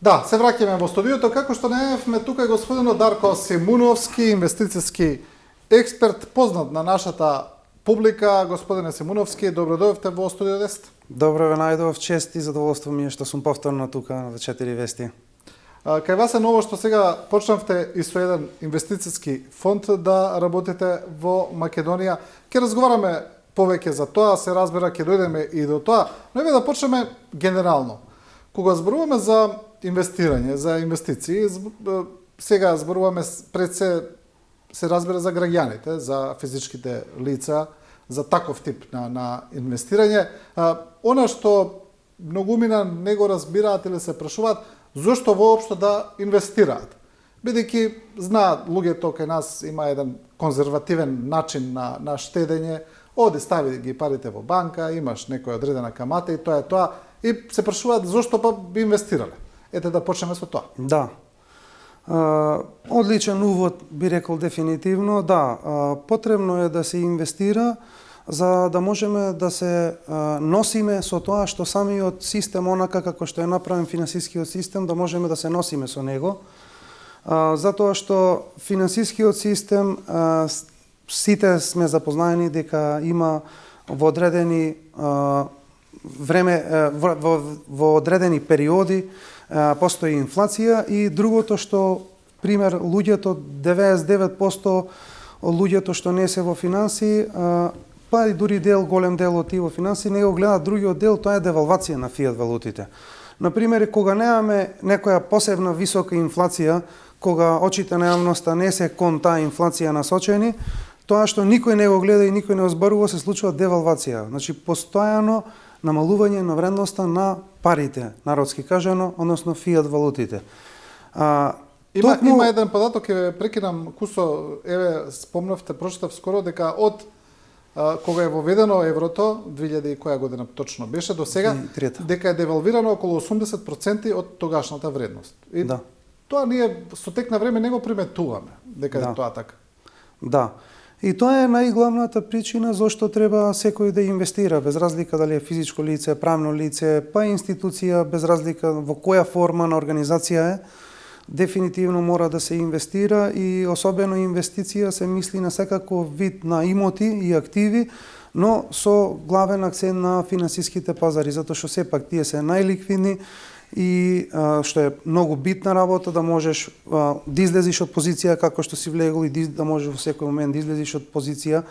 Да, се враќаме во студиото, како што најавме тука е господинот Дарко Симуновски, инвестицијски експерт, познат на нашата публика. Господине Симуновски, добро дојдовте во студио 10. Добро ве најдов, чест и задоволство ми е што сум повторно тука на 4 вести. Кај вас е ново што сега почнавте и со еден инвестицијски фонд да работите во Македонија. Ќе разговараме повеќе за тоа, се разбира, ќе дојдеме и до тоа, но еве да почнеме генерално. Кога зборуваме за инвестирање, за инвестиции, сега зборуваме пред се разбира за граѓаните, за физичките лица, за таков тип на инвестирање. Она што многумина не го разбираат или се прашуваат, зошто воопшто да инвестираат? Бидејќи знаат луѓето кај нас има еден конзервативен начин на штедење, оди стави ги парите во банка, имаш некоја одредена камата и тоа е тоа, и се прашуваат зошто па би инвестирале. Ете да почнеме со тоа. Да. Одличен увод би рекол дефинитивно. Да, потребно е да се инвестира за да можеме да се носиме со тоа што самиот систем, онака како што е направен финансискиот систем, да можеме да се носиме со него. Затоа што финансискиот систем, сите сме запознаени дека има во одредени време, во одредени периоди постои инфлација, и другото што, пример, луѓето, 99% луѓето што не се во финанси, па и дури голем дел од тие во финанси, не го гледаат другиот дел, тоа е девалвација на фиат валутите. Например, кога немаме некоја посебна висока инфлација, кога очите на јавноста не се кон таа инфлација насочени, тоа што никој не го гледа и никој не озборува, се случува девалвација. Значи, постојано намалување на вредноста на парите, народски кажано, односно фиат валутите. Има еден податок, ќе прекинам Кусо, еве спомнавте, прочитав скоро дека од кога е воведено еврото, 2000 и која година точно беше, до сега, дека е девалвирано околу 80% од тогашната вредност. И да. Тоа ние со тек на време не го приметуваме, дека е тоа така. Да. И тоа е најглавната причина зашто треба секој да инвестира, без разлика дали е физичко лице, правно лице, па институција, без разлика во која форма на организација е, дефинитивно мора да се инвестира, и особено инвестиција се мисли на секако вид на имоти и активи, но со главен акцент на финансиските пазари, затоа што сепак тие се најликвидни и што е многу битна работа, да можеш да излезиш од позиција како што си влегол и да можеш во секој момент да излезиш од позиција.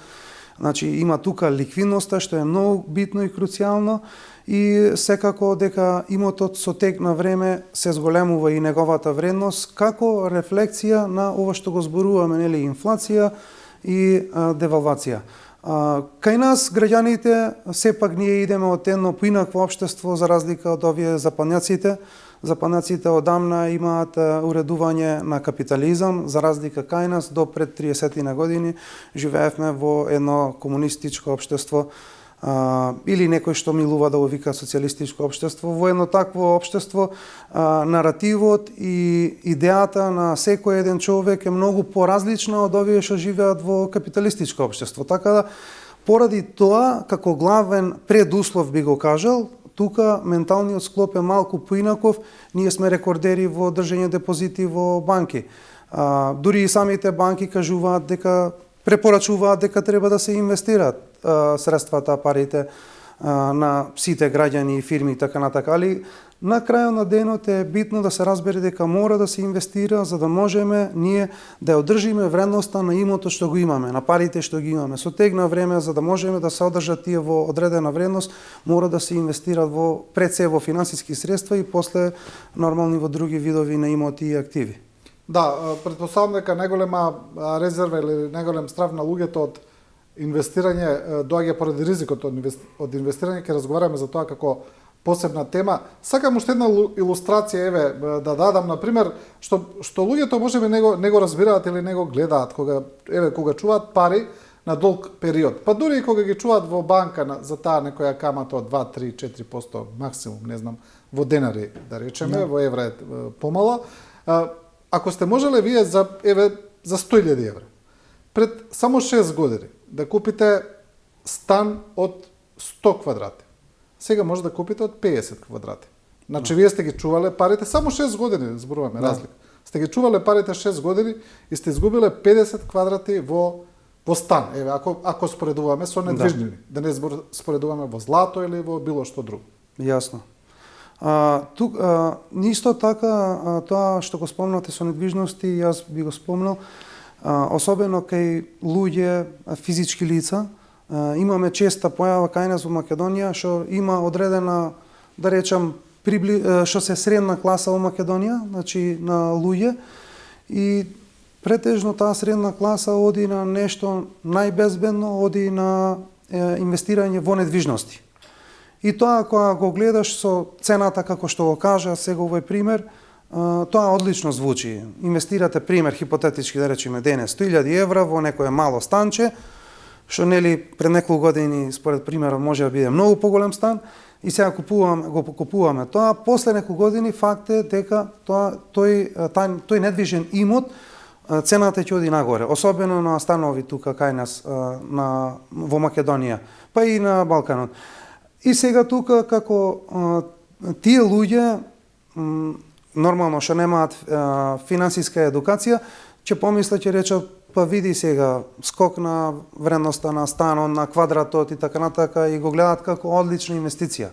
Значи има тука ликвидноста што е многу битно и круцијално, и секако дека имотот со тек на време се зголемува и неговата вредност како рефлексија на ова што го зборуваме, нели, инфлација и девалвација. Кај нас, граѓаните, сепак ние идеме од едно поинакво општество за разлика од овие западњаците. Западњаците одамна имаат уредување на капитализам, за разлика кај нас до пред 30 на години живеевме во едно комунистичко општество, или некој што милува да го вика социјалистичко општество. Во едно такво општество наративот и идејата на секој еден човек е многу поразлична од овие што живеат во капиталистичко општество. Така да, поради тоа, како главен предуслов би го кажал, тука менталниот склоп е малку поинаков. Ние сме рекордери во држање депозити во банки. Дури и самите банки кажуваат дека препорачуваат дека треба да се инвестираат средствата, парите на сите граѓани и фирми и така натака, али на крајот на денот е битно да се разбере дека мора да се инвестира за да можеме ние да одржиме вредноста на имотот што го имаме, на парите што ги имаме. Со тек на време, за да можеме да се одржат тие во одредена вредност, мора да се инвестираат пред се во финансиски средства и после нормални во други видови на имоти и активи. Да, претпоставам дека најголема резерва или најголем страв на луѓето од инвестирање доаѓа поради ризикот од инвестирање. Ќе разговараме за тоа како посебна тема. Сакам уште една илустрација, еве, да дадам, например, што луѓето можеби не го разбираат или не го гледаат кога чуваат пари на долг период. Па дури и кога ги чуваат во банка за таа некоја камата од 2, 3, 4% максимум, не знам, во денари, да речеме, во евра е помало. Ако сте можеле вие за 100.000 евра, пред само 6 години, да купите стан од 100 квадрати, сега може да купите од 50 квадрати. Значи, вие сте ги чувале парите, само 6 години, зборуваме разлика. Сте ги чувале парите 6 години и сте изгубиле 50 квадрати во стан. Еве, ако споредуваме со недвижнини, да не споредуваме во злато или во било што друго. Јасно. Тук, исто така, тоа што го спомнате со недвижности, јас би го спомнал, особено кај луѓе, физички лица, имаме честа појава кај нас во Македонија, што има одредена, да речам, што се средна класа во Македонија, значи на луѓе, и претежно таа средна класа оди на нешто најбезбедно, оди на инвестирање во недвижности. И тоа, кога го гледаш со цената, како што го кажа сега овој пример, тоа одлично звучи. Инвестирате, пример, хипотетички да речеме денес, 100.000 евра во некое мало станче, што нели пред неколку години, според примерот, може да биде многу поголем стан, и сега го купуваме тоа. После неколку години факт е дека тој недвижен имот, цената ќе оди нагоре, особено на станови тука кај нас во Македонија, па и на Балканот. И сега тука, како тие луѓе, нормално што немаат финансиска едукација, ќе помислат, ќе речат, па види сега скок на вредноста на станот, на квадратот и така натака, и го гледаат како одлична инвестиција.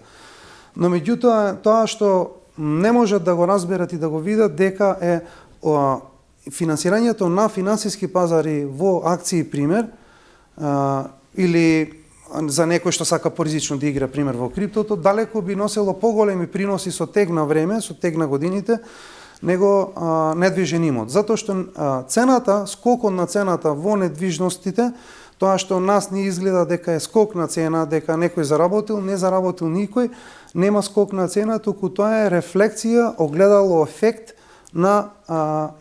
Но меѓутоа, тоа што не можат да го разберат и да го видат, дека е финансирањето на финансиски пазари во акции, пример, или за некој што сака поризично да игра, пример, во криптото, далеко би носело поголеми приноси со тег на време, со тег на годините, него недвижен имот. Затоа што цената, скокот на цената во недвижностите, тоа што нас не изгледа дека е скок на цена, дека некој заработил, не заработил никој, нема скок на цена, туку тоа е рефлекција, огледало ефект на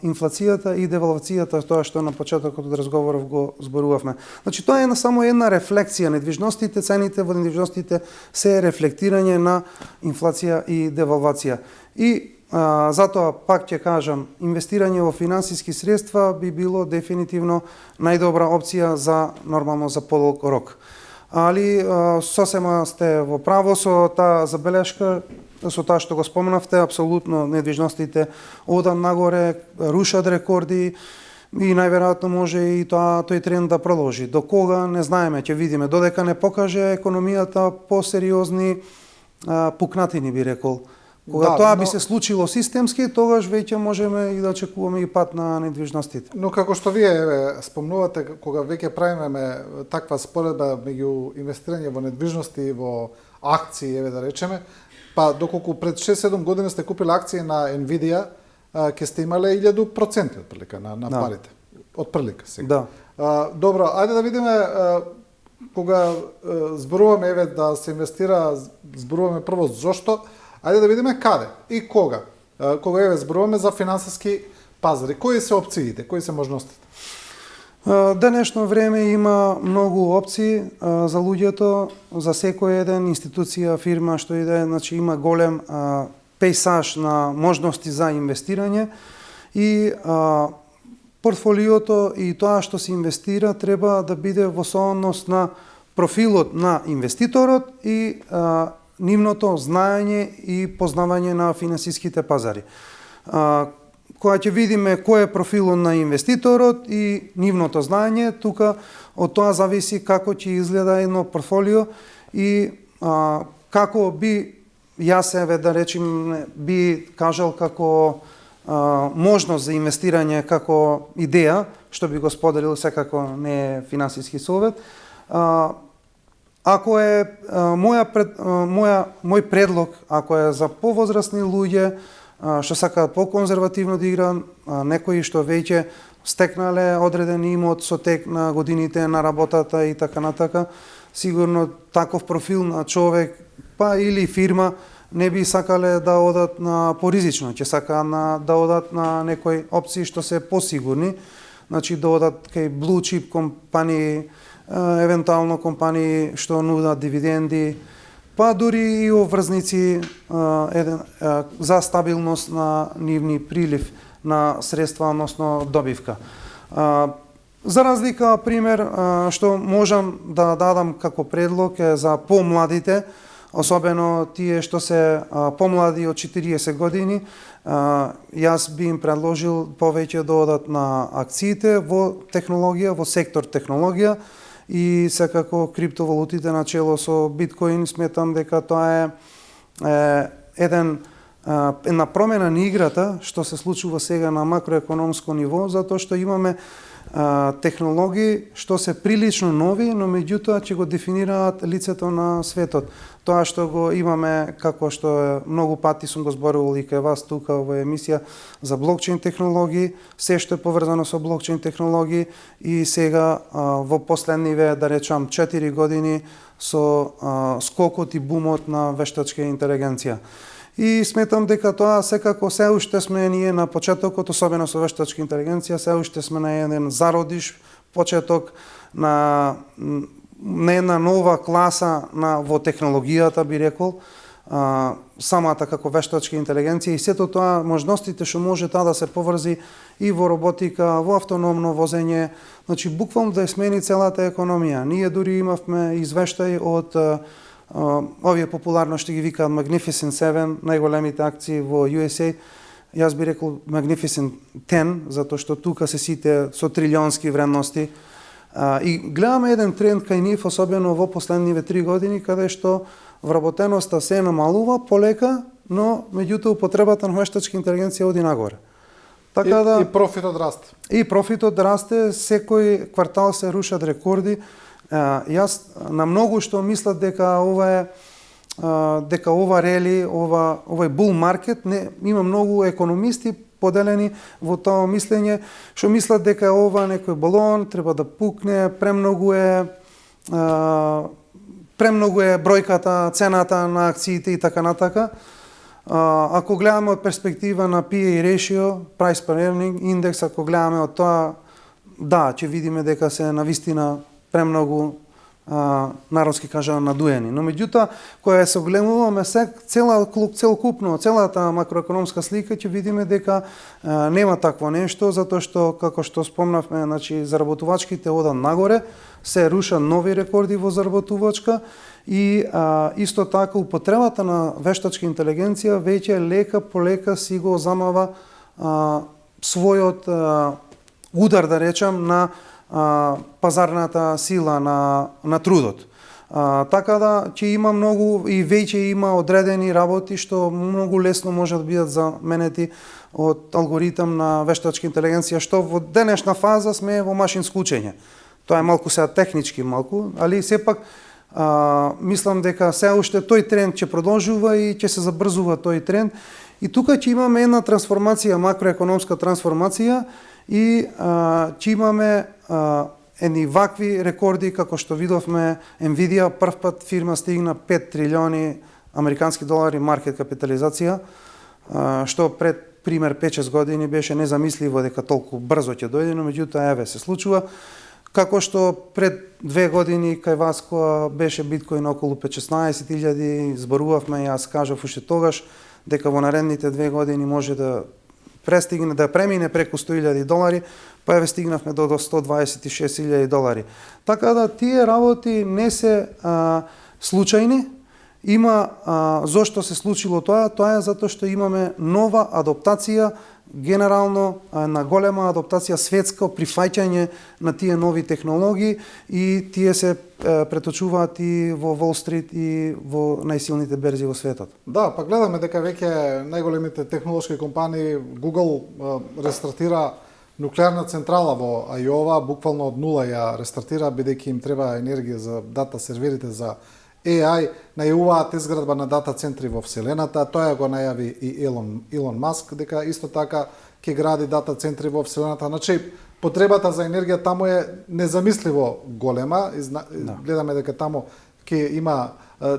инфлацијата и девалвацијата, тоа што на почетокот од разговоров го зборувавме. Значи, тоа е само една рефлексија. Недвижностите, цените во недвижностите се рефлектирање на инфлација и девалвација. И затоа, пак ќе кажам, инвестирање во финансиски средства би било дефинитивно најдобра опција за нормално за подолг рок. Али сосема сте во право со таа забелешка, со таа што го спомнавте, апсолутно недвижностите одат нагоре, рушат рекорди и најверојатно може и тој тренд да продолжи. До кога не знаеме, ќе видиме, додека не покаже економијата посериозни пукнатини, би рекол. Кога тоа би се случило системски, тогаш веќе можеме и да очекуваме и пат на недвижностите. Но како што вие спомнувате, кога веќе правиме таква споредба меѓу инвестирање во недвижности и во акции, да речеме, па доколку пред 6-7 години сте купили акции на Nvidia, ќе сте имале 1000% отприлика на парите. Отприлика сега. Да. Добро, ајде да видиме кога зборуваме да се инвестира, зборуваме прво зошто. Ајде да видиме каде и кога. Кога зборуваме за финансиски пазари, кои се опциите, кои се можностите? Денешно време има многу опции за луѓето, за секој еден институција, фирма што иде, значи има голем пейсаж на можности за инвестирање и портфолиото и тоа што се инвестира треба да биде во соодност на профилот на инвеститорот и нивното знаење и познавање на финансиските пазари. Кога ќе видиме кој е профилот на инвеститорот и нивното знаење, тука од тоа зависи како ќе изгледа едно портфолио и како би јас да речем би кажал како можност за инвестирање како идеја, што би го споделил, секако не е финансиски совет. Ако е мој предлог, ако е за повозрасни луѓе што сакаат по-конзервативно да играат, некои што веќе стекнале одреден имот со тек на годините на работата и така натака, сигурно таков профил на човек, па или фирма, не би сакале да одат на поризично, ќе сакаат да одат на некои опции што се посигурни, значи да одат кај blue chip компании, евентуално компании што нудат дивиденди, па дури и обврзници за стабилност на нивни прилив на средства, односно добивка. За разлика, пример, што можам да дадам како предлог е за помладите, особено тие што се помлади од 40 години. Јас би им предложил повеќе да одат на акциите во технологија, во сектор технологија и секако криптовалутите начело со биткоин. Сметам дека тоа е една промена на играта што се случува сега на макроекономско ниво, затоа што имаме технологии што се прилично нови, но меѓутоа ќе го дефинираат лицето на светот. Тоа што го имаме, како што многу пати сум го зборувал и кај вас тука во емисија за блокчейн технологии, се што е поврзано со блокчейн технологии и сега во последниве, да речам, 4 години со скокот и бумот на вештачка интелигенција. И сметам дека тоа секако се уште сме ние на почетокот, особено со вештачка интелигенција, се уште сме на еден зародиш почеток на една нова класа во технологијата, би рекол, самата како вештачка интелигенција и сето тоа, можностите што може таа да се поврзи и во роботика, во автономно возење, значи буквално да ја смени целата економија. Ние дури имавме извештај од овие популарно што ги викаат Magnificent 7, најголемите акции во USA. Јас би рекол Magnificent 10, затоа што тука се сите со трилионски вредности. И гледаме еден тренд кај нив, особено во последниве 3 години, каде што вработеноста се намалува полека, но меѓутоа употребата на вештачка интелигенција оди нагоре. Така да и профитот расте. И профитот расте, секој квартал се рушат рекорди. Јас на многу што мислат дека ова рели, овој бул маркет, има многу економисти поделени во тоа мислење, што мислат дека ова некој балон треба да пукне, премногу е бројката, цената на акциите и така натака. Ако гледаме од перспектива на PE ratio, price per earning индекс, ако гледаме од тоа, да, ќе видиме дека се навистина премногу народски кажано надуени. Но меѓутоа, кога се огледуваме целокупно, целата макроекономска слика, ќе видиме дека нема такво нешто, затоа што, како што спомнавме, значи, заработувачките одат нагоре, се рушат нови рекорди во заработувачка и исто така употребата на вештачка интелигенција веќе лека по лека си го замава својот удар, да речам, на пазарната сила на трудот. Така да ќе има многу и веќе има одредени работи што многу лесно може да бидат заменети од алгоритам на вештачка интелигенција, што во денешна фаза сме во машинско учење. Тоа е малку сега технички али сепак мислам дека се уште тој тренд ќе продолжува и ќе се забрзува тој тренд. И тука ќе имаме една трансформација, макроекономска трансформација и ќе имаме едни вакви рекорди како што видовме Nvidia, прв пат фирма стигна 5 трилиони американски долари маркет капитализација, што пред пример 5-6 години беше незамисливо дека толку брзо ќе дојде, но меѓутоа еве се случува. Како што пред 2 години кај вас кога беше биткоин околу 15.000, зборувавме, јас кажав уште тогаш дека во наредните 2 години може да престигне, да премине преку 100.000 долари, па еве стигнавме до 126.000 долари. Така да тие работи не се случајни. Има зошто се случило тоа? Тоа е затоа што имаме нова адаптација, генерално на голема адаптација, светско прифаќање на тие нови технологии и тие се преточуваат и во Wall Street и во најсилните берзи во светот. Да, па гледаме дека веќе најголемите технолошки компании, Google рестартира нуклеарна централа во Айова, буквално од нула ја рестартира, бидејќи им треба енергија за дата серверите за AI, најавуваат изградба на дата центри во Вселената, тоа го најави и Илон Маск, дека исто така ќе гради дата центри во Вселената. Значи, потребата за енергија таму е незамисливо голема. Гледаме дека таму ќе има,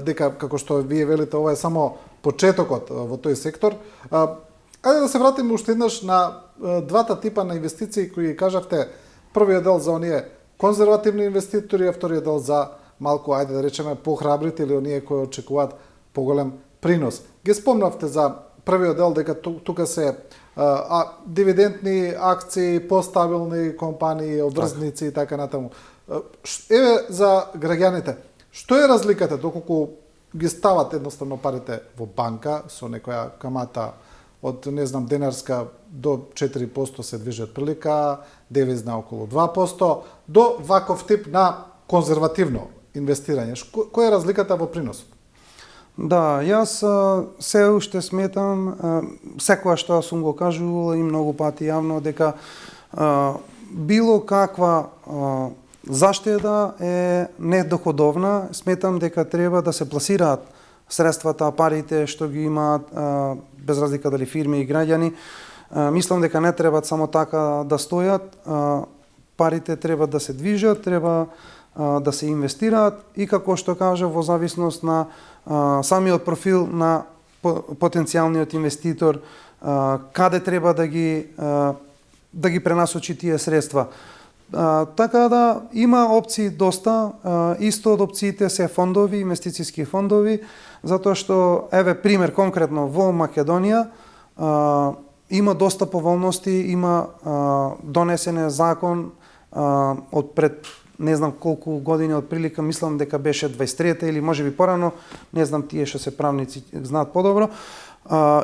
дека, како што вие велите, ова е само почетокот во тој сектор. Ајде да се вратиме уште еднаш на двата типа на инвестиции кои кажавте. Првиот дел за оние конзервативни инвеститори, а вториот дел за малку, ајде да речеме, похрабрите или оние кои очекуваат поголем принос. Ги спомнавте за првиот дел дека тука се дивидендни акции, постабилни компании, обврзници и така натаму. Еве за граѓаните, што е разликата, доколку ги стават едноставно парите во банка со некоја камата од, не знам, денарска до 4% се движи од прилика, девизна околу 2%, до ваков тип на конзервативно инвестирање. Која е разликата во приносот? Да, јас се уште сметам, секоја што сум го кажувал и многу пати јавно, дека било каква заштеда е недоходовна. Сметам дека треба да се пласираат средствата, парите што ги имаат, без разлика дали фирми и граѓани. Мислам дека не треба само така да стојат. Парите треба да се движат, треба да се инвестираат и, како што кажа, во зависност на самиот профил на потенцијалниот инвеститор, каде треба да ги пренасочи тие средства. Така да има опции доста. Исто од опциите се фондови, инвестициски фондови, затоа што, еве пример конкретно во Македонија, има доста поволности, има донесен е закон од пред не знам колку години, од прилика, мислам дека беше 23-та или можеби порано, не знам, тие што се правници знаат подобро.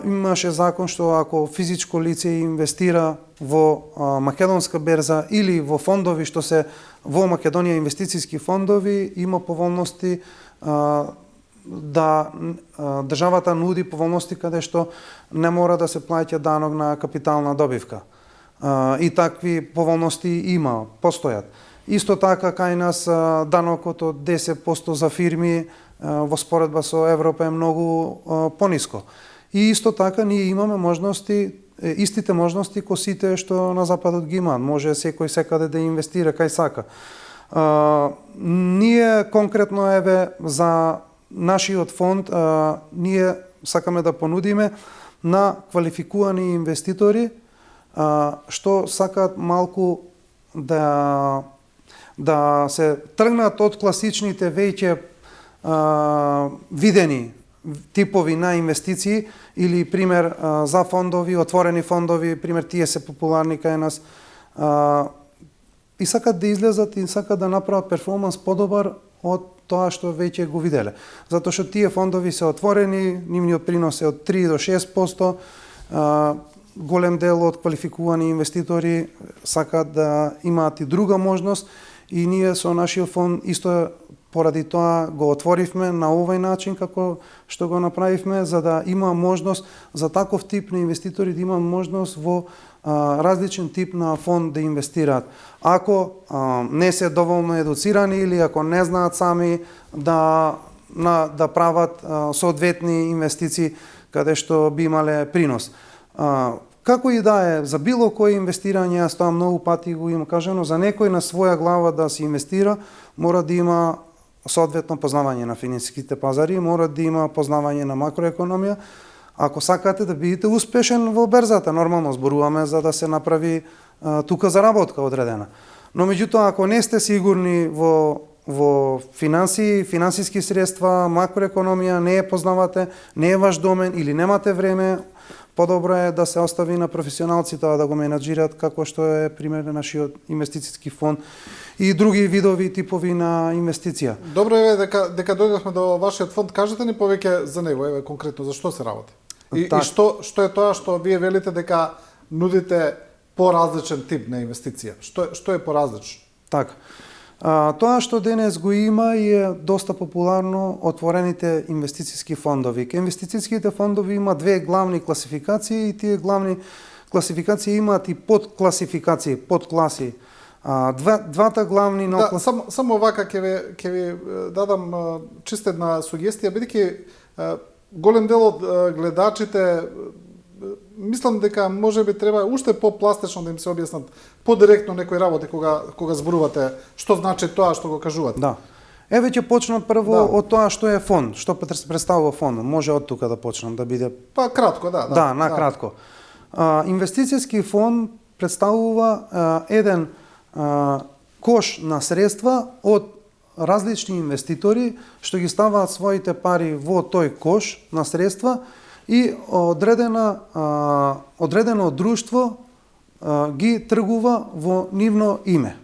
Имаше закон што ако физичко лице инвестира во македонска берза или во фондови што се во Македонија инвестициски фондови, има поволности да државата нуди поволности каде што не мора да се плаќа данок на капитална добивка. И такви поволности има, постојат. Исто така кај нас данокот од 10% за фирми во споредба со Европа е многу пониско. И исто така ние имаме можности, истите можности кои сите што на западот ги имаат. Може секој секаде да инвестира кај сака. Ние конкретно еве за нашиот фонд ние сакаме да понудиме на квалификувани инвеститори што сакаат малку да се тргнат од класичните веќе видени типови на инвестиции или пример за фондови, отворени фондови, пример тие се популарни кај нас, и сакат да излезат и сакат да направат перформанс подобар од тоа што веќе го виделе. Затоа што тие фондови се отворени, нивниот принос е од 3 до 6%, голем дел од квалификувани инвеститори сакаат да имаат и друга можност и ние со нашиот фонд исто поради тоа го отворивме на овој начин како што го направивме, за да има можност за таков тип на инвеститори да има можност во различен тип на фонд да инвестираат. Ако не се доволно едуцирани или ако не знаат сами да прават соодветни инвестиции каде што би имале принос. Како и да е, за било кој инвестирање, јас тоа многу пати го имам кажано, за некој на своја глава да се инвестира, мора да има соодветно познавање на финансиските пазари, мора да има познавање на макроекономија. Ако сакате да бидете успешен во берзата, нормално зборуваме за да се направи тука заработка одредена. Но меѓутоа, ако не сте сигурни во финансии, финансиски средства, макроекономија, не ја познавате, не е ваш домен или немате време, подобро е да се остави на професионалци тоа да го менаџираат, како што е пример на нашиот инвестициски фонд и други видови типови на инвестиција. Добро е дека дојдовме до вашиот фонд, кажете ни повеќе за него, еве конкретно за што се работи. И што е тоа што вие велите дека нудите поразличен тип на инвестиција? Што е поразлично? Така. Тоа што денес го има и е доста популарно отворените инвестициски фондови. Ке инвестициските фондови има две главни класификации и тие главни класификации имаат и подкласификации, подкласи. Двата главни само вака ќе ви дадам чиста една сугестија, бидејќи голем дел од гледачите мислам дека можеби треба уште попластично да им се објаснат подиректно некои работи кога зборувате што значи тоа што го кажувате. Да. Еве ќе почнам прво од тоа што е фонд, што представува фонд. Може од тука да почнам да биде кратко, да. Да, на кратко. Инвестициски фонд представува еден кош на средства од различни инвеститори што ги ставаат своите пари во тој кош на средства и одредено друштво ги тргува во нивно име.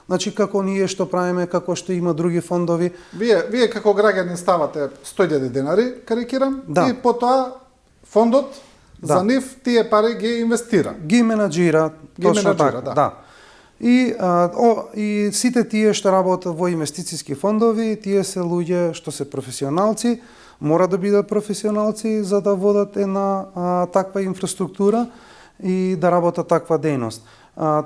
Значи како ние што правиме, како што има други фондови. Вие како граѓани ставате 100.000 денари, карикирам, Да. и потоа фондот за нив тие пари ги инвестира. Ги менаџира, точно така, да. И сите тие што работат во инвестициски фондови, тие се луѓе што се професионалци, мора да бидат професионалци за да водат една таква инфраструктура и да работат таква дејност.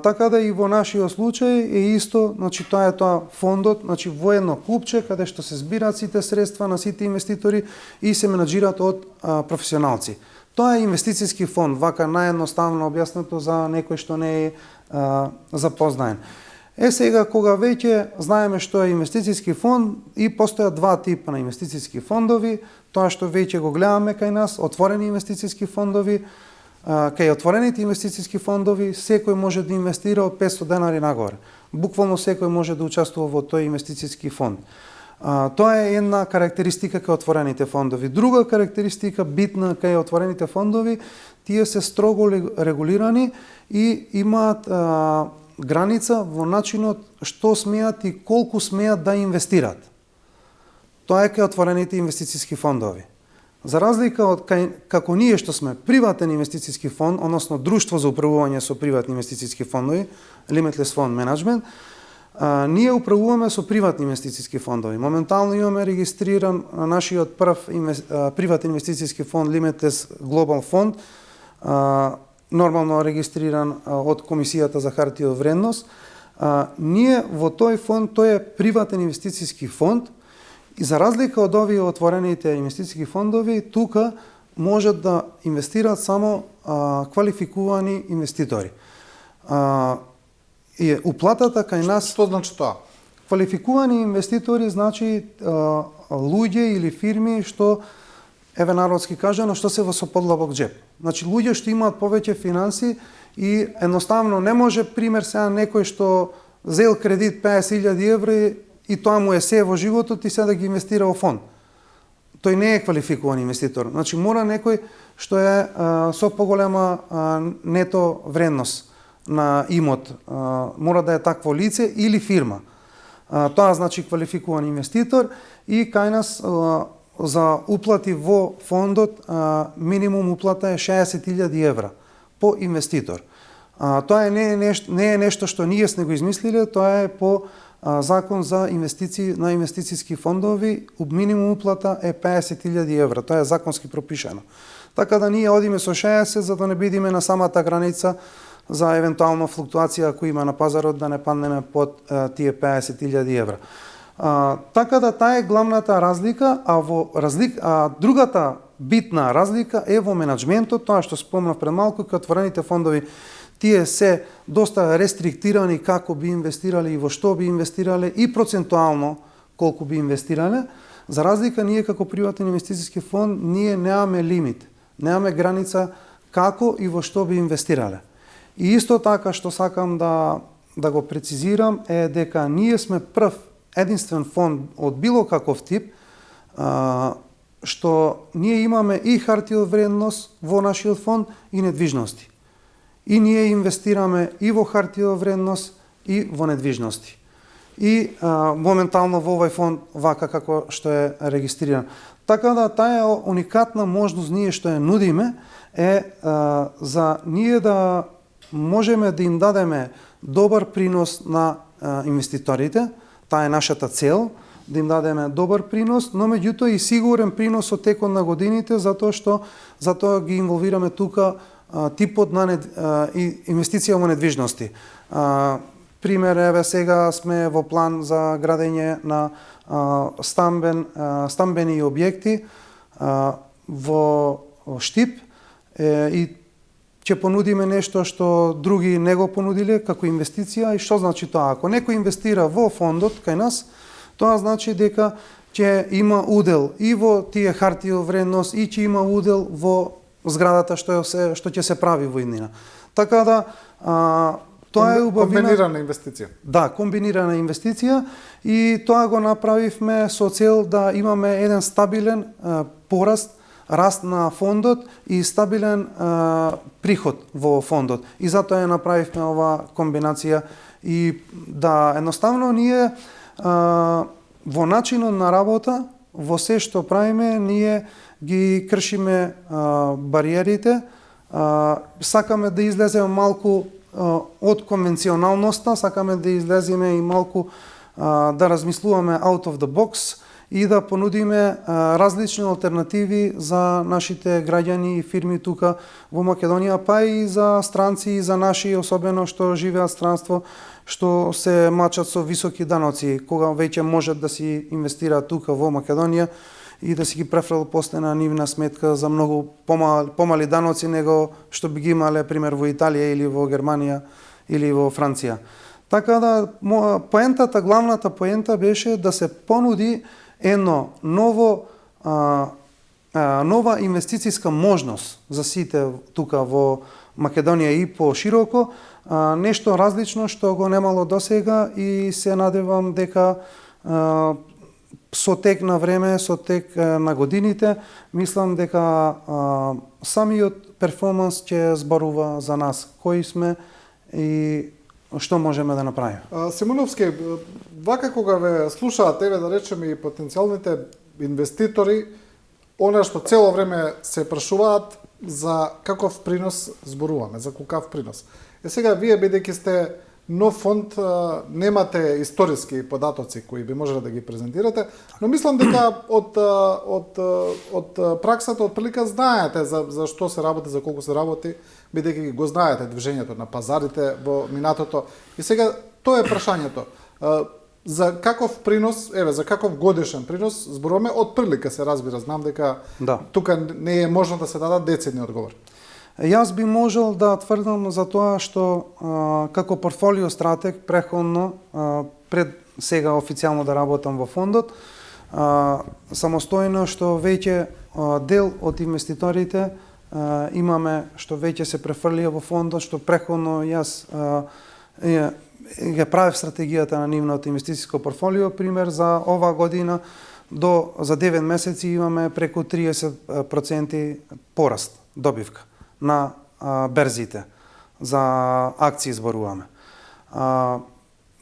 Така да и во нашиот случај е исто, значи тоа е фондот, значи во едно клупче каде што се збираат сите средства на сите инвеститори и се менаџираат од професионалци. Тоа е инвестициски фонд, вака наједноставно објаснато за некој што не е запознаен. Сега, кога веќе знаеме што е инвестициски фонд, и постојат два типа на инвестициски фондови, тоа што веќе го гледаме кај нас, отворени инвестициски фондови. Кај отворените инвестициски фондови, секој може да инвестира од 500 денари нагоре. Буквално секој може да учествува во тој инвестициски фонд. Тоа е една карактеристика кај отворените фондови. Друга карактеристика битна кај отворените фондови, тие се строго регулирани и имаат граница во начинот што смеат и колку смеат да инвестират. Тоа е кај отворените инвестициски фондови. За разлика од како ние што сме приватен инвестициски фонд, односно друштво за управување со приватни инвестициски фондови, Limitless Fund Management, ние управуваме со приватни инвестициски фондови. Моментално имаме регистриран нашиот прв приватен инвестициски фонд Limitless Global Fund, нормално регистриран од Комисијата за хартија од вредност. Ние во тој фонд, тој е приватен инвестициски фонд, и за разлика од овие отворените инвестициски фондови, тука можат да инвестираат само квалификувани инвеститори. И уплатата кај нас... Што значи тоа? Квалификувани инвеститори значи луѓе или фирми што, еве народски кажано, што се во со подлабок джеп. Значи луѓе што имаат повеќе финанси и едноставно не може, пример сега некој што зел кредит 50.000 евра и тоа му е се во животот и се да ги инвестира во фонд. Тој не е квалификуван инвеститор. Значи мора некој што е со поголема нето вредност на имот, мора да е такво лице или фирма. Тоа значи квалификуван инвеститор и кај нас за уплати во фондот минимум уплата е 60.000 евра по инвеститор. Тоа не е нешто што ние сме го измислиле, тоа е по закон за инвестиции на инвестициски фондови, минимум уплата е 50.000 евра. Тоа е законски пропишано. Така да ние одиме со 60 за да не бидеме на самата граница за евентуална флуктуација ако има на пазарот да не паднеме под тие 50.000 евра. Така да таа е главната разлика, другата битна разлика е во менаџментот, тоа што спомнав пред малку, кај отворените фондови тие се доста рестриктирани како би инвестирале и во што би инвестирале и процентуално колку би инвестирале. За разлика ние како приватен инвестициски фонд, ние немаме лимит, немаме граница како и во што би инвестирале. И исто така што сакам да го прецизирам е дека ние сме прв единствен фонд од било каков тип што ние имаме и хартија од вредност во нашиот фонд и недвижности. И ние инвестираме и во хартија од вредност и во недвижности. И моментално во овој фонд вака како што е регистриран. Така да таа уникатна можност ние што ја нудиме е за ние да можеме да им дадеме добар принос на инвеститорите. Таа е нашата цел, да им дадеме добар принос, но меѓутоа и сигурен принос од текот на годините, затоа ги инволвираме тука типот на инвестиција во недвижности. Пример, еве сега сме во план за градење на стамбени објекти во Штип и ќе понудиме нешто што други не го понудиле како инвестиција. И што значи тоа? Ако некој инвестира во фондот кај нас, тоа значи дека ќе има удел и во тие хартии од вредност и ќе има удел во зградата што ќе се прави во иднина. Така да тоа е убавина. Комбинирана инвестиција. Да, комбинирана инвестиција и тоа го направивме со цел да имаме еден стабилен раст на фондот и стабилен приход во фондот. И затоа ја направивме оваа комбинација и да едноставно ние во начинот на работа, во се што правиме, ние ги кршиме бариерите, сакаме да излеземе малку од конвенционалноста, сакаме да излеземе и малку да размислуваме out of the box и да понудиме различни алтернативи за нашите граѓани и фирми тука во Македонија, па и за странци и за наши, особено што живеат странство, што се мачат со високи даноци, кога веќе можат да си инвестираат тука во Македонија и да си ги префрлат после на нивна сметка за многу помали даноци него што би ги имале пример во Италија или во Германија или во Франција. Така да поентата, главната поента беше да се понуди едно нова инвестициска можност за сите тука во Македонија и пошироко, нешто различно што го немало досега и се надевам дека со тек на време, со тек на годините, мислам дека самиот перформанс ќе зборува за нас, кои сме и што можеме да направиме. Симоновски, вака кога ве слушаат тебе, да речеме, и потенцијалните инвеститори, она што цело време се прашуваат за каков принос зборуваме, за кукав принос. Сега, вие бидејќи сте нов фонд, немате историски податоци кои би можеле да ги презентирате, но мислам дека од праксата, од прилика знаете за што се работи, за колку се работи, бидејќи го знаете движењето на пазарите во минатото. И сега, тоа е прашањето. За каков принос, за каков годишен принос зборуваме, од прилика се разбира, знам дека тука не е можно да се дадат децидни одговори. Јас би можел да тврдам за тоа што како портфолио стратег преходно пред сега официјално да работам во фондот, самостојно што веќе дел од инвеститорите имаме што веќе се префрлија во фондот, што преходно јас ја правев стратегијата на нивното инвестицијско портфолио, пример за ова година за 9 месеци имаме преку 30% пораст добивка на берзите за акции зборуваме.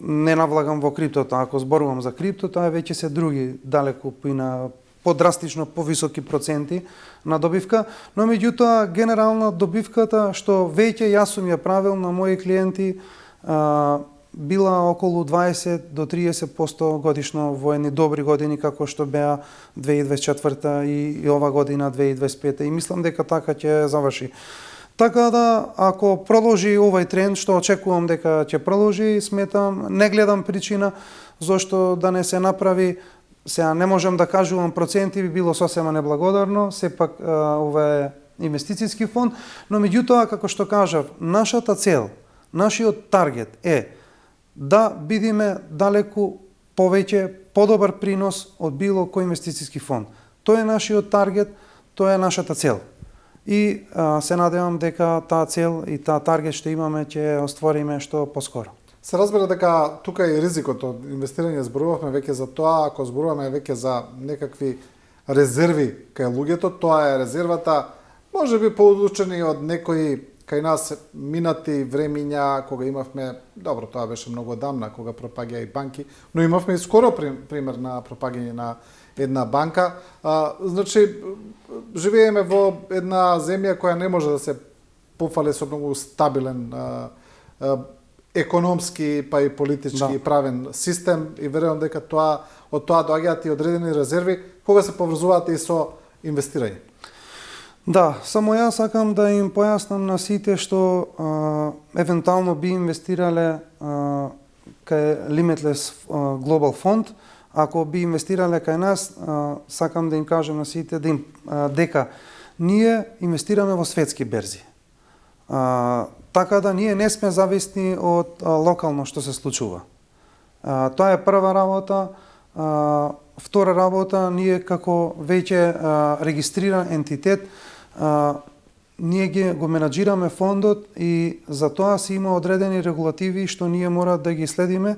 Не навлагам во криптото, ако зборувам за криптото, веќе се други далеку подрастично повисоки проценти на добивка, но меѓутоа генерална добивката што веќе јас сум ја правил на мои клиенти била околу 20 до 30% годишно во едни добри години како што беа 2024 и ова година 2025 и мислам дека така ќе заврши. Така да, ако продолжи овој тренд, што очекувам дека ќе продолжи, сметам, не гледам причина зошто да не се направи. Сега не можам да кажувам проценти, би било сосема неблагодарно, сепак ова е инвестицијски фонд, но меѓутоа, како што кажав, нашата цел, нашиот таргет е да бидеме далеку повеќе, подобар принос од било кој инвестицијски фонд. Тоа е нашиот таргет, тоа е нашата цел. И се надевам дека таа цел и таа таргет што имаме ќе оствариме што поскоро. Се разбира дека тука и ризикот од инвестирање, зборувавме веќе за тоа, ако зборуваме веќе за некакви резерви кај луѓето, тоа е резервата, можеби поудучени од некои кај нас минати времиња кога имавме, добро, тоа беше многу одамна кога пропаѓа и банки, но имавме и скоро пример на пропаѓање на една банка. Значи, живееме во една земја која не може да се пофали со многу стабилен економски, па и политички правен систем и верувам дека од тоа доаѓаат и одредени резерви кога се поврзуваат и со инвестирање. Да, само јас сакам да им појаснам на сите што евентуално би инвестирале кај Limitless Global Fund. Ако би инвестирале кај нас, сакам да им кажам на сите дека ние инвестираме во светски берзи. Така да ние не сме зависни од локално што се случува. Тоа е прва работа. Втора работа, ние како веќе регистриран ентитет, ние го менаџираме фондот и за тоа си има одредени регулативи што ние мора да ги следиме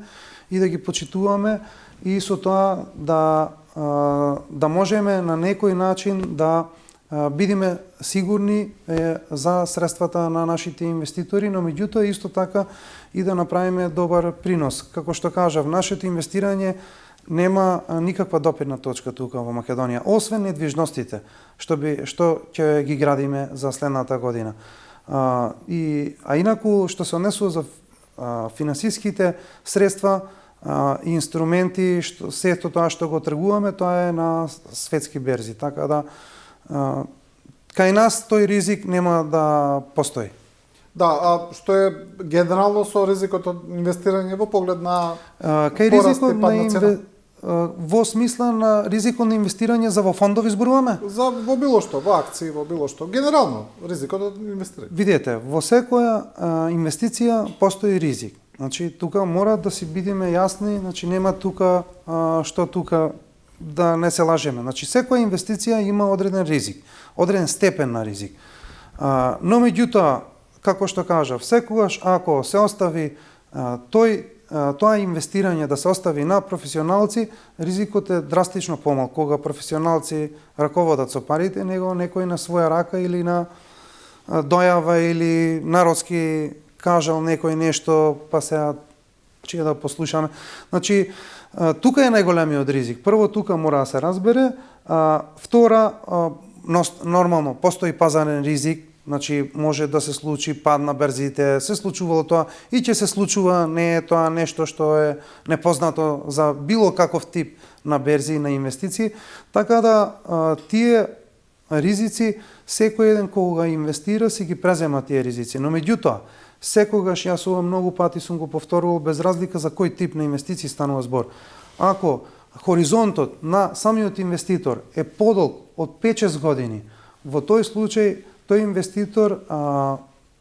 и да ги почитуваме и со тоа да можеме на некој начин да бидиме сигурни за средствата на нашите инвеститори, но меѓутоа исто така и да направиме добар принос. Како што кажав, нашето инвестирање нема никаква допирна точка тука во Македонија, освен недвижностите, што ќе ги градиме за следната година. А инаку, што се однесува за финансиските средства и инструменти, сето тоа што го тргуваме, тоа е на светски берзи. Така да, кај нас тој ризик нема да постои. Да, а што е генерално со ризикот од инвестирање во поглед на кај ризикот на во смисла на ризикот на инвестирање за во фондови зборуваме? Во било што, во акции, во било што. Генерално, ризикот од инвестирање. Видете, во секоја инвестиција постои ризик. Значи, тука мора да си бидеме јасни, значи нема тука што тука да не се лажеме. Значи, секоја инвестиција има одреден ризик, одреден степен на ризик. Но меѓутоа, како што кажав, секогаш ако се остави тоа инвестирање да се остави на професионалци, ризикот е драстично помал. Кога професионалци раководат со парите, него некој на своја рака или на дојава или народски кажал некој нешто, па сега че да послушаме. Значи, тука е најголемиот ризик. Прво, тука мора да се разбере. Втора, нормално, постои пазарен ризик, значи може да се случи пад на берзите, се случувало тоа и ќе се случува, не е тоа нешто што е непознато за било каков тип на берзи и на инвестиции, така да тие ризици секој еден кога инвестира си ги презема тие ризици, но меѓутоа секогаш јас ова многу пати сум го повторувал без разлика за кој тип на инвестиции станува збор. Ако хоризонтот на самиот инвеститор е подолг од 5-6 години, во тој случај тој инвеститор,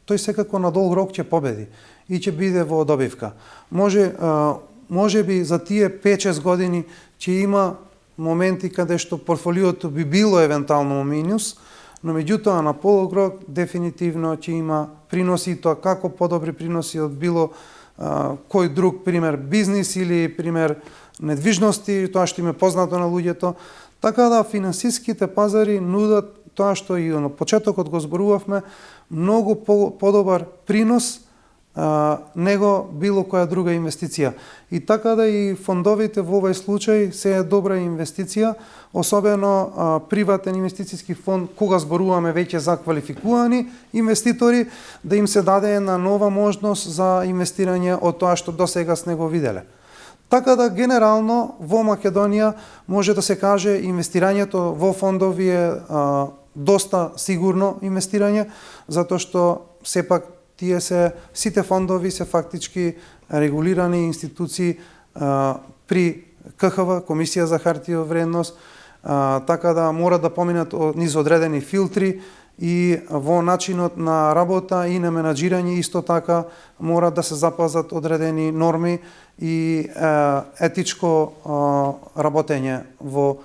тој секако на долг рок ќе победи и ќе биде во добивка. Може би за тие 5-6 години ќе има моменти каде што портфолиото би било евентуално минус, но меѓутоа на подолг рок дефинитивно ќе има приноси, тоа како подобри приноси од било кој друг пример бизнис или пример недвижности, тоа што им е познато на луѓето. Така да финансиските пазари нудат тоа што и на почетокот го зборувавме, многу подобар принос него било која друга инвестиција. И така да и фондовите во овој случај се е добра инвестиција, особено приватен инвестициски фонд, кога зборуваме веќе за квалификувани инвеститори, да им се даде една нова можност за инвестирање од тоа што досега сме го виделе. Така да генерално во Македонија може да се каже инвестирањето во фондови е доста сигурно инвестирање, затоа што сепак сите фондови се фактички регулирани институции при КХВ, Комисија за хартија од вредност, така да мора да поминат низ одредени филтри и во начинот на работа и на менаџирање исто така мора да се запазат одредени норми и етичко работење во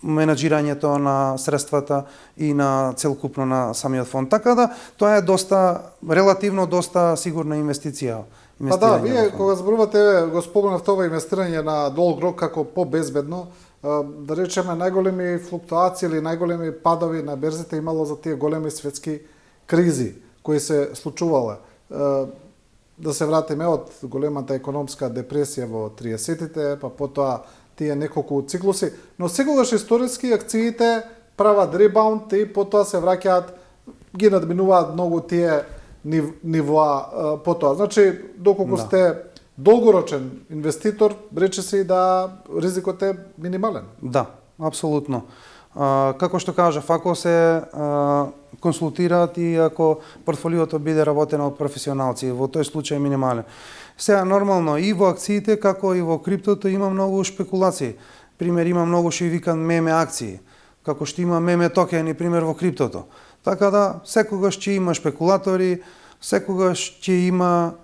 менаџирањето на средствата и на целокупно на самиот фонд. Така да тоа е релативно доста сигурна инвестиција. Па да, вие кога зборувате, го споменавте ова инвестирање на долг рок како побезбедно, да речеме најголеми флуктуации или најголеми падови на берзите имало за тие големи светски кризи кои се случувале. Да се вратиме од големата економска депресија во 30-тите, па потоа тие неколку циклуси, но секогаш историски акциите прават ребаунд и потоа се враќаат, ги надминуваат многу тие нивоа потоа. Значи, доколку сте долгорочен инвеститор, рече се и да ризикот е минимален. Да, апсолутно. Како што кажав, ако се консултираат и ако портфолиото биде работено од професионалци, во тој случај е минимален. Сега, нормално, и во акциите, како и во криптото има многу шпекулации. Пример, има многу што викан меме акции, како што има меме токени, пример, во криптото. Така да, секогаш ќе има шпекулатори, секогаш ќе има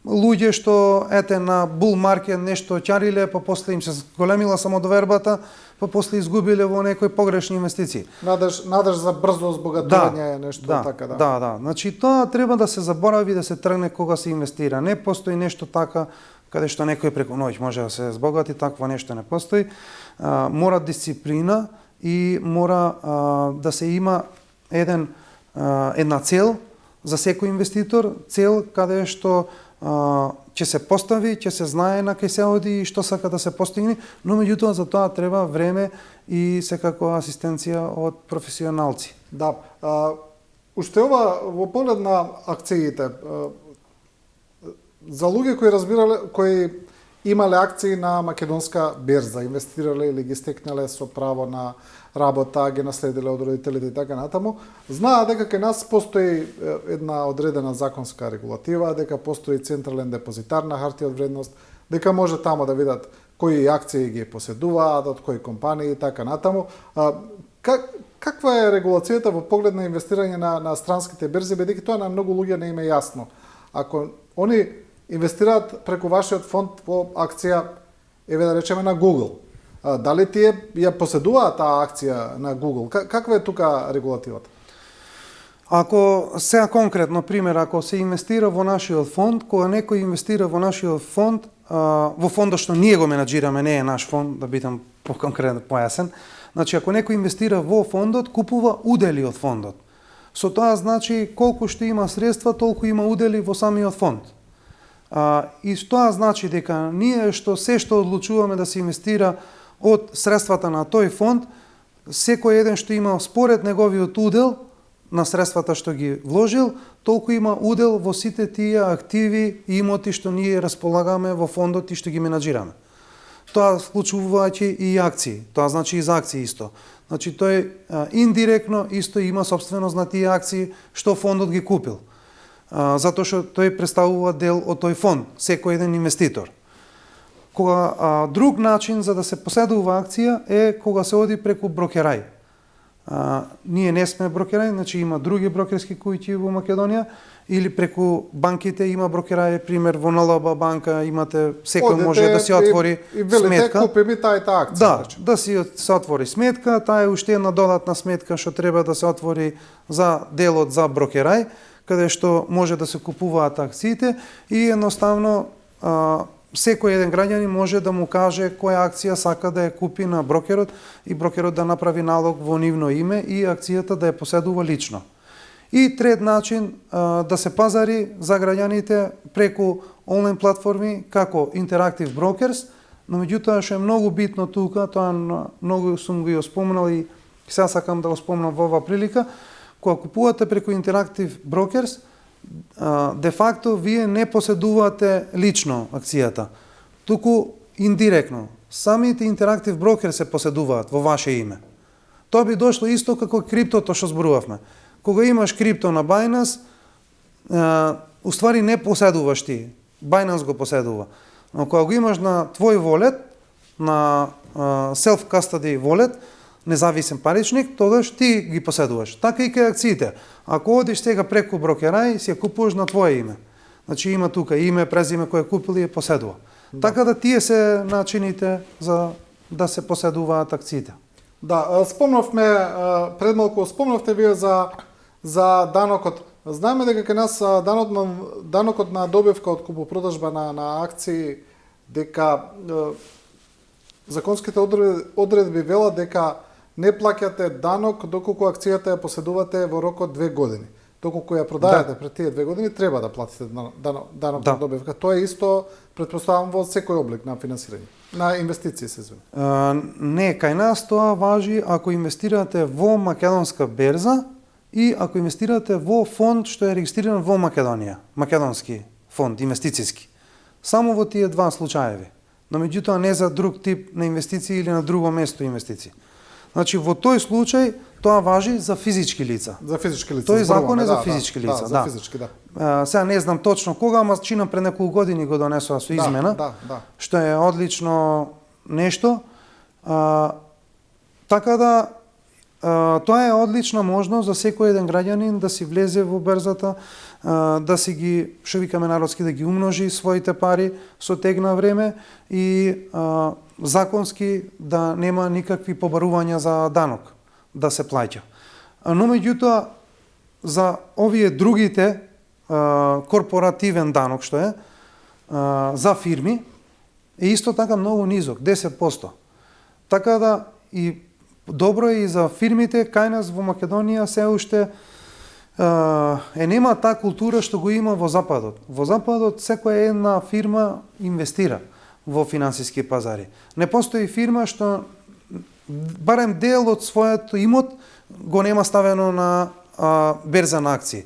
луѓе што на бул маркет нешто ќариле, па после им се зголемила самодовербата, па после изгубиле во некои погрешни инвестиции. Надеж за брзо збогатување нешто така да. Да. Значи тоа треба да се заборави, да се тргне кога се инвестира. Не постои нешто така каде што некој преку ноќ може да се збогати, такво нешто не постои. Мора дисциплина и мора да се има една цел за секој инвеститор, цел каде што ќе се постави, ќе се знае на кај се оди и што сака да се постигне, но меѓутоа за тоа треба време и секако асистенција од професионалци. Да. Уште ова во поглед на акциите, за луѓе кои разбирале, кои имале акции на македонска берза, инвестирале или ги стекнале со право на работа, ги наследиле од родителите и така натаму, знаат дека кај нас постои една одредена законска регулатива, дека постои централен депозитар на хартија од вредност, дека може тамо да видат кои акции ги поседуваат, од кои компании и така натаму. Каква е регулацијата во поглед на инвестирање на странските берзи, бидејќи тоа на многу луѓе не им е јасно. Ако они инвестираат преку вашиот фонд во акција, еве да речеме на Google, дали тие ја поседуваат таа акција на Google? Каква е тука регулативата? Ако сега конкретно пример, ако се инвестира во нашиот фонд, кога некој инвестира во нашиот фонд, во фондот што ние го менаџираме, не е наш фонд, да бидам по-конкретно појасен. Значи, ако некој инвестира во фондот, купува удели од фондот. Со тоа значи колку што има средства, толку има удели во самиот фонд. И тоа значи дека ние се што одлучуваме да се инвестира од средствата на тој фонд, секој еден што има според неговиот удел на средствата што ги вложил, толку има удел во сите тие активи и имоти што ние располагаме во фондот и што ги менаџираме. Тоа вклучувајќи и акции, тоа значи и за акции исто. Значи тој индиректно исто има собственост на тие акции што фондот ги купил. Затоа што тој представува дел од тој фонд, секој еден инвеститор. Кога друг начин за да се поседува акција е кога се оди преку брокерај. Ние не сме брокерај, значи има други брокерски куќи во Македонија, или преку банките има брокерај, пример во НЛБ банка имате, секој може да си отвори сметка. Купи ми таа акција. Да, да си се отвори сметка, таа е уште една додатна сметка што треба да се отвори за делот за брокерај, каде што може да се купуваат акциите и едноставно секој еден граѓанин може да му каже која акција сака да ја купи на брокерот и брокерот да направи налог во нивно име и акцијата да ја поседува лично. И трет начин да се пазари за граѓаните преку онлайн платформи како Interactive Brokers, но меѓутоа што е многу битно тука, тоа многу сум го спомнал и сега сакам да го спомнам во оваа прилика, кога купувате преку Interactive Brokers, де факто вие не поседувате лично акцијата, туку индиректно. Самите Interactive Brokers се поседуваат во ваше име. Тоа би дошло исто како криптото што зборувавме. Кога имаш крипто на Binance, уствари не поседуваш ти, Binance го поседува. Но кога го имаш на твој wallet, на self-custody wallet, независен паричник, тогаш ти ги поседуваш. Така и кај акциите. Ако одиш сега преку брокерај, си ја купуваш на твое име. Значи има тука име, презиме кој купил и ја поседува. Да. Така да тие се начините за да се поседуваат акциите. Да, спомнавме пред малку, спомнавте вие за данокот. Знаеме дека кај нас данокот на добивка од купопродажба на акции, дека законските одредби велат дека не плаќате данок доколку акцијата ја поседувате во рок од 2 години. Доколку ја продајате пред тие 2 години, треба да платите данок на добивка. Тоа е исто, претпоставам, во секој облик на финансирање, на инвестиции, се извинувам. Не, кај нас тоа важи ако инвестирате во македонска берза и ако инвестирате во фонд што е регистриран во Македонија, македонски фонд, инвестициски. Само во тие два случаеви. Но меѓутоа не за друг тип на инвестиции или на друго место инвестиции. Значи во тој случај тоа важи за физички лица. За физички лица. Тој закон е за физички лица, да. За физички, да. Сега не знам точно кога, ама чинам пред неколку години го донесоа со измена, да. Што е одлично нешто. Така да тоа е одлична можност за секој еден граѓанин да си влезе во берзата, да си ги, што викаме народски, да ги умножи своите пари со тек на време и законски да нема никакви побарувања за данок да се плаќа. Но меѓутоа за овие другите корпоративен данок што е за фирми е исто така многу низок, 10%. Така да и добро е и за фирмите, кај нас во Македонија се уште нема таа култура што го има во Западот. Во Западот секоја една фирма инвестира во финансиски пазари. Не постои фирма што барем дел од својот имот го нема ставено на берза на акции.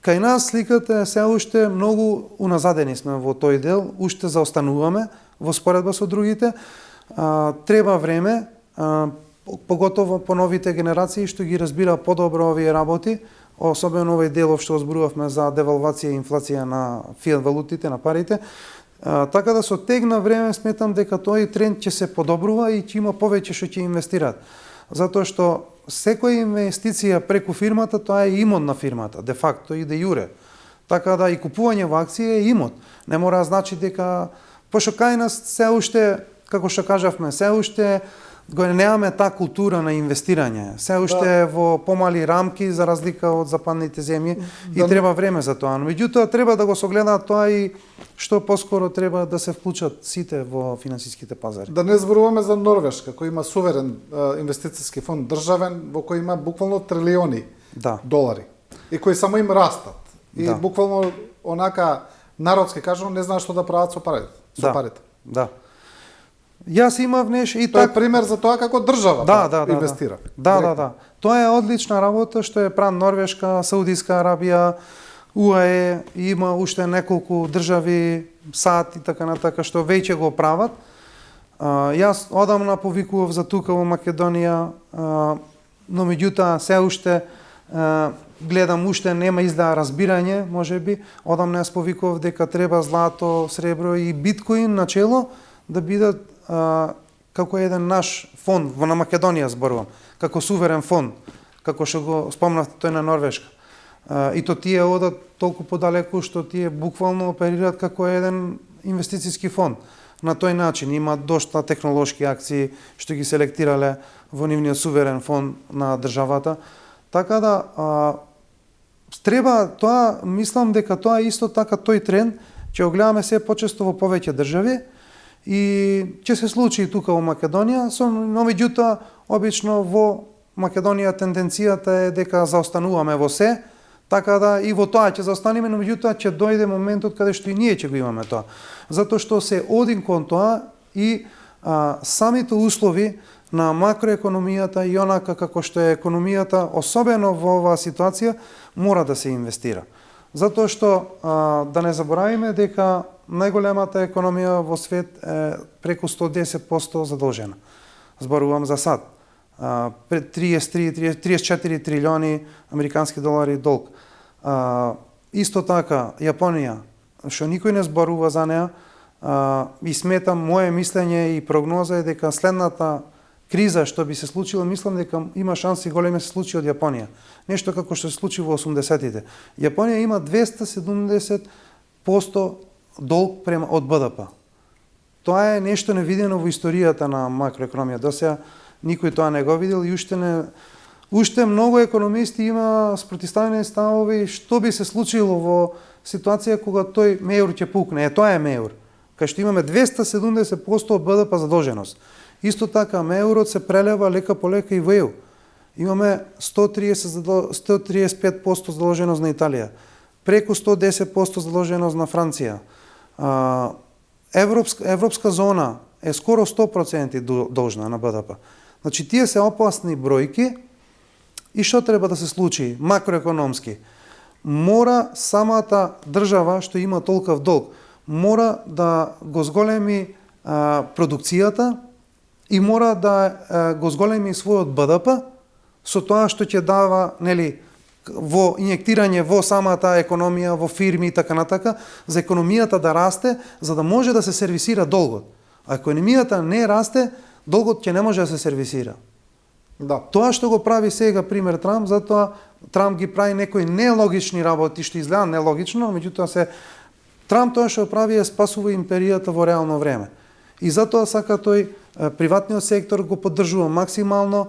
Кај нас сликата е се уште многу уназадени сме во тој дел, уште заостануваме во споредба со другите. Треба време, поготово по новите генерации што ги разбира подобро овие работи, особено овој делов што зборувавме за девалвација и инфлација на фиат валутите, на парите. Така да со тег на време сметам дека тој тренд ќе се подобрува и ќе има повеќе што ќе инвестираат. Затоа што секоја инвестиција преку фирмата, тоа е имот на фирмата, де факто и де јуре. Така да и купување во акција е имот. Не мора да значи дека, пошто кај нас се уште, како што кажавме, се уште го немаме таа култура на инвестирање. Се уште во помали рамки за разлика од западните земји и треба време за тоа. Но меѓутоа треба да го согледаат тоа и што поскоро треба да се вклучат сите во финансиските пазари. Да не зборуваме за Норвешка, кој има суверен инвестициски фонд државен во кој има буквално трилиони долари и кои само им растат. И буквално онака народски кажано не знаат што да прават со парите. Да. Јас имав и тоа е пример за тоа како држава инвестира. Да. Тоа е одлична работа што е пран Норвешка, Саудиска Арабија, УАЕ, има уште неколку држави, САД и така натака што веќе го прават. Јас одамна повикував за тука во Македонија, но меѓутоа се уште гледам уште нема издаа разбирање, можеби. Одамна јас повикував дека треба злато, сребро и биткоин начело да бидат како еден наш фонд, во на Македонија зборувам, како суверен фонд, како што го спомнавте тој на Норвешка. И то тие одат толку подалеку што тие буквално оперираат како еден инвестициски фонд. На тој начин има дошта технолошки акции што ги селектирале во нивниот суверен фонд на државата. Така да треба тоа, мислам дека тоа исто така тој тренд ќе го гледаме се почесто во повеќе држави. И ќе се случи и тука во Македонија, но меѓутоа обично во Македонија тенденцијата е дека заостануваме во се, така да и во тоа ќе заостанеме, но меѓутоа ќе дојде моментот каде што и ние ќе го имаме тоа. Затоа што се оди кон тоа и самите услови на макроекономијата и онака како што е економијата, особено во оваа ситуација, мора да се инвестира. Затоа што да не заборавиме дека најголемата економија во свет е преку 110% задолжена. Зборувам за САД. 34 трилиони американски долари долг. Исто така, Јапонија, што никој не зборува за неа, и сметам, моје мислење и прогноза е дека следната криза што би се случила, мислам дека има шанси големи се случи од Јапонија. Нешто како што се случи во 80-тите. Јапонија има 270% долг према од БДП. Тоа е нешто невидено во историјата на макроекономија. Досега никој тоа не го видел и уште многу економисти има спротивставени ставови што би се случило во ситуација кога тој мејур ќе пукне. Тоа е мејур. Кај што имаме 270% од БДП задолженост. Исто така мејурот се прелева лека по лека и во ЕУ. Имаме 135% задолженост на Италија, преку 110% задолженост на Франција. Европска зона е скоро 100% должна на БДП. Значи, тие се опасни бројки и што треба да се случи макроекономски? Мора самата држава што има толков долг, мора да го зголеми продукцијата и мора да го зголеми својот БДП со тоа што ќе дава, нели, во инјектирање во самата економија, во фирми и така натака, за економијата да расте, за да може да се сервисира долгот. А економијата не расте, долгот ќе не може да се сервисира. Да. Тоа што го прави сега пример Трамп, затоа Трамп ги прави некои нелогични работи што изгледа нелогично, меѓутоа Трамп тоа што прави е спасува империјата во реално време. И затоа сака тој приватниот сектор го поддржува максимално,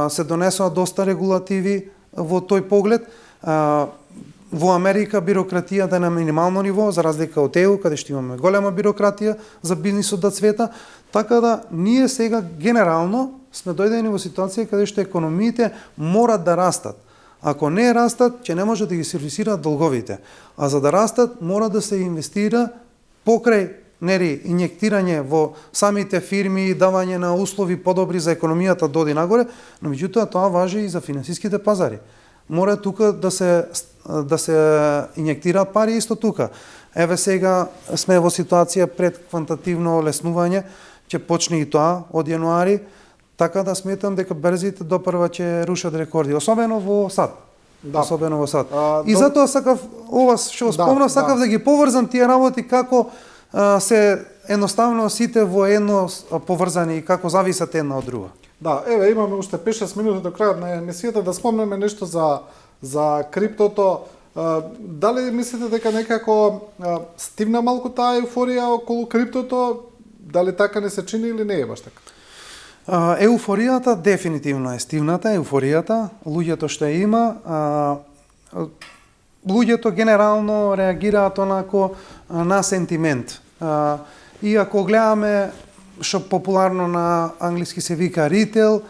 се донесоа доста регулативи во тој поглед. Во Америка бирократијата е на минимално ниво, за разлика од ЕУ, каде што имаме голема бирократија за бизнисот да цвета, така да ние сега генерално сме дојдени во ситуација каде што економиите морат да растат. Ако не растат, ќе не може да ги сервисираат долговите. А за да растат, мора да се инвестира покрај инjектирање во самите фирми, давање на услови подобри за економијата доди нагоре, но меѓутоа тоа важи и за финансиските пазари. Мора тука да се инjектираат пари исто тука. Еве сега сме во ситуација пред квантативно олеснување, ќе почне и тоа од јануари, така да сметам дека берзите допрва ќе рушат рекорди, особено во САД. Да. Особено во САД. И затоа сакав ова што спомнав, сакав да ги поврзам тие работи како се едноставно сите во едно поврзани и како зависат една од друга. Да, еве имаме уште 5-6 минути до крајот на емисијата да спомнеме нешто за криптото. Дали мислите дека некако стивна малку таа еуфорија околу криптото? Дали така не се чини или не е баш така? Еуфоријата дефинитивно е стивната, еуфоријата, луѓето што ја има, луѓето генерално реагираат онако на сентимент. И ако гледаме што популарно на англиски се вика ритейл,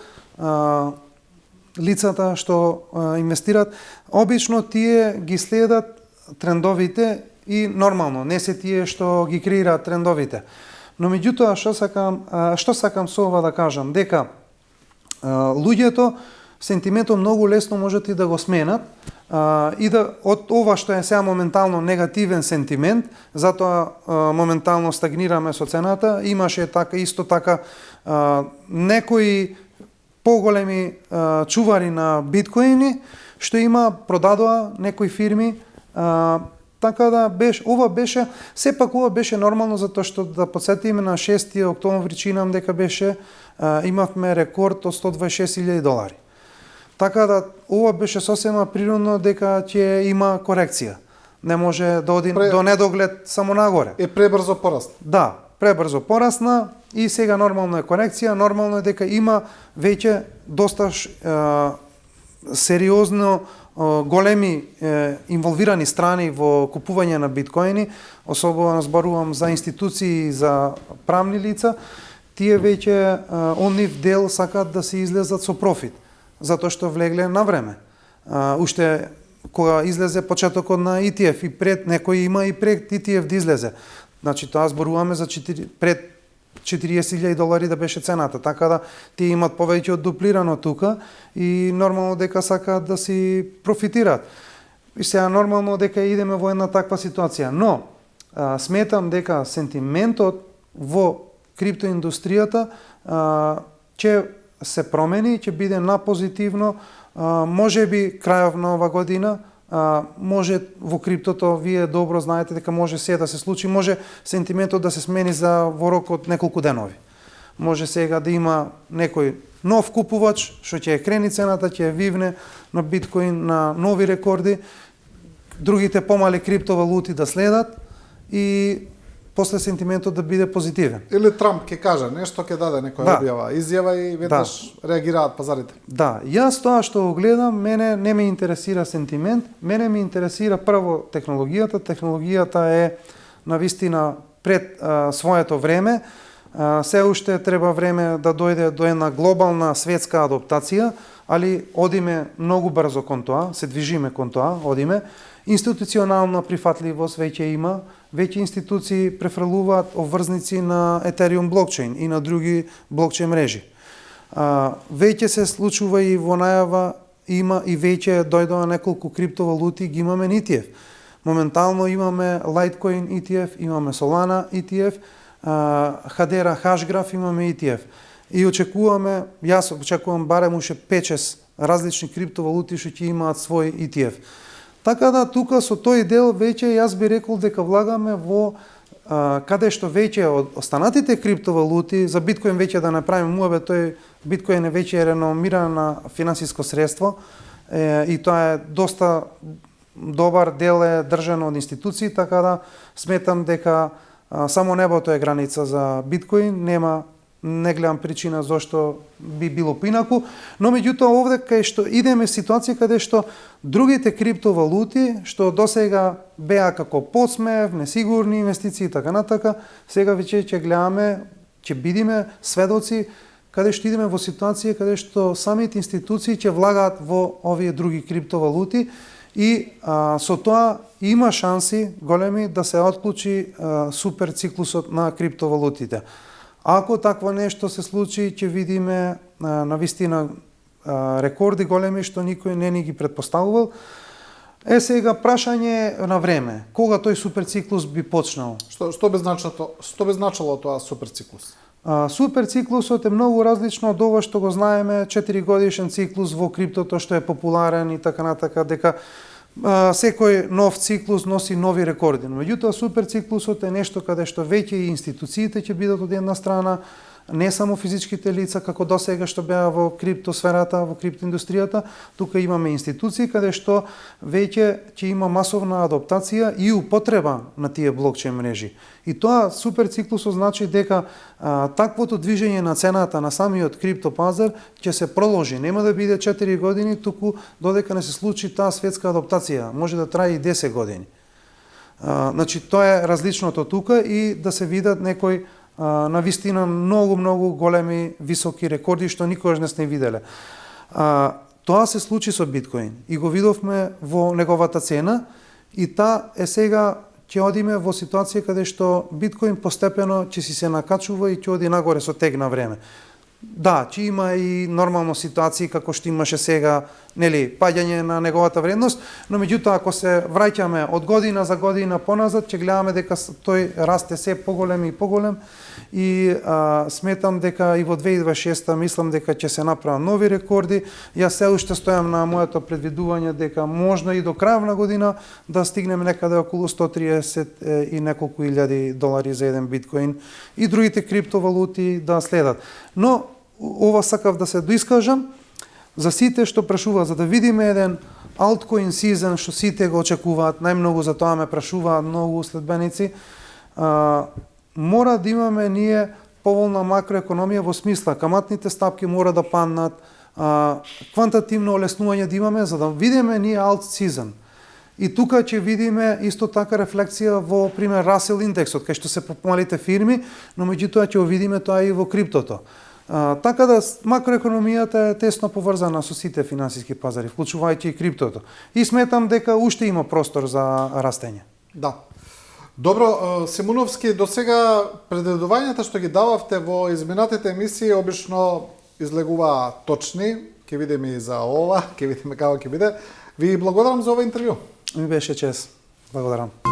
лицата што инвестираат, обично тие ги следат трендовите и нормално, не се тие што ги креираат трендовите. Но меѓутоа што сакам со ова да кажам, дека луѓето сентиментот многу лесно можат и да го сменат и да од ова што е сега моментално негативен сентимент, затоа моментално стагнираме со цената, имаше исто така некои поголеми чувари на биткоини што продадоа некои фирми. Така да ова беше нормално, затоа што да подсетиме на 6 октомври, чинам дека имавме рекорд од $126,000. Така да ова беше сосема природно дека ќе има корекција. Не може да оди до недоглед само нагоре. Пребрзо порасна. Да, пребрзо порасна и сега нормално е корекција, нормално е дека има веќе доста сериозно големи инволвирани страни во купување на биткоини, особено зборувам за институции и за правни лица, тие веќе онив дел сакаат да се излезат со профит, затоа што влегле на време. Уште кога излезе почетокот на ETF и пред некој има и пред ETF да излезе. Значи тоа зборуваме за пред $40,000 да беше цената, така да тие имат повеќе од дуплирано тука и нормално дека сакаат да си профитираат. И сега нормално дека идеме во една таква ситуација, но сметам дека сентиментот во криптоиндустријата ќе се промени, ќе биде на позитивно, можеби крајов на ова година, може во криптото, вие добро знаете дека може се да се случи, може сентиментот да се смени во рок од неколку денови. Може сега да има некој нов купувач, што ќе крени цената, ќе вивне на биткоин на нови рекорди, другите помали криптовалути да следат и после сентиментот да биде позитивен. Или Трамп ќе каже нешто, ќе даде некоја изјава и веднаш реагираат пазарите. Да, јас тоа што го гледам, мене не ме интересира сентимент, мене ме интересира прво технологијата. Технологијата е навистина пред своето време. Се уште треба време да дојде до една глобална светска адаптација, али одиме многу брзо кон тоа, се движиме кон тоа, одиме. Институционална прифатливост веќе има, веќе институции префрлуваат обврзници на Ethereum блокчейн и на други блокчейн мрежи. Веќе се случува и во најава има и веќе дојдоа неколку криптовалути, ги имаме ETF. Моментално имаме Litecoin ETF, имаме Solana ETF, Hedera Hashgraph имаме ETF. И очекуваме, јас очекувам барем уште 5-6 различни криптовалути што ќе имаат свој ETF. Така да тука со тој дел веќе јас би рекол дека влагаме во каде што веќе од останатите криптовалути, за биткоин веќе да направиме муабет, тој биткоин е веќе реномирана финансиско средство и тоа е доста добар дел е држан од институции, така да сметам дека само небото е граница за биткоин, не гледам причина зошто би било поинаку, но меѓутоа овде кај што идеме ситуација каде што другите криптовалути што досега беа како подсмев, несигурни инвестиции и така натака, сега веќе ќе гледаме, ќе бидиме сведоци каде што идеме во ситуација каде што самите институции ќе влагаат во овие други криптовалути и со тоа има шанси големи да се отклучи супер циклусот на криптовалутите. Ако такво нешто се случи, ќе видиме навистина рекорди големи што никој не ни ги предпоставувал. Сега прашање на време, кога тој суперциклус би почнал? Што би значило тоа суперциклус? Суперциклусот е многу различно од ова што го знаеме 4 годишен циклус во криптото што е популарен и така натака, дека секој нов циклус носи нови рекорди. Но меѓутоа суперциклусот е нешто каде што веќе и институциите ќе бидат од една страна, не само физичките лица како досега што беа во криптосферата, во криптоиндустријата, тука имаме институции каде што веќе ќе има масовна адаптација и употреба на тие блокчейн мрежи. И тоа суперциклусот значи дека таквото движење на цената на самиот криптопазар ќе се продолжи. Нема да биде 4 години, туку додека не се случи таа светска адаптација. Може да трае и 10 години. Значи, тоа е различното тука и да се видат некои навистина многу големи високи рекорди што никогаш не сме виделе. Тоа се случи со биткоин и го видовме во неговата цена и таа е сега ќе одиме во ситуација каде што биткоин постепено ќе си се накачува и ќе оди нагоре со тег на време. Да, ќе има и нормално ситуации како што имаше сега, нели, паѓање на неговата вредност, но меѓутоа ако се враќаме од година за година поназад, ќе гледаме дека тој расте се поголем и поголем и сметам дека и во 2026 мислам дека ќе се направат нови рекорди. Јас се уште стојам на моето предвидување дека можно и до крај на година да стигнеме некаде околу 130 и неколку илјади долари за еден биткоин и другите криптовалути да следат. Но ова сакав да се доискажам за сите што прашуваат, за да видиме еден altcoin season што сите го очекуваат, најмногу за тоа ме прашуваат многу следбеници. Мора да имаме ние поволна макроекономија во смисла каматните стапки мора да паднат, квантативно олеснување да имаме за да видиме ние alt season. И тука ќе видиме исто така рефлексија во пример Russell индексот, кај што се помалите фирми, но меѓутоа ќе видиме тоа и во криптото. Така да макроекономијата е тесно поврзана со сите финансиски пазари, вклучувајќи и криптото. И сметам дека уште има простор за растење. Да. Добро, Симуновски, до сега предвидувањата што ги дававте во изминатите емисии обично излегуваа точни. Ќе видиме и за ова, ќе видиме како ќе биде. Ви благодарам за ова интервју. Ми беше чест. Благодарам.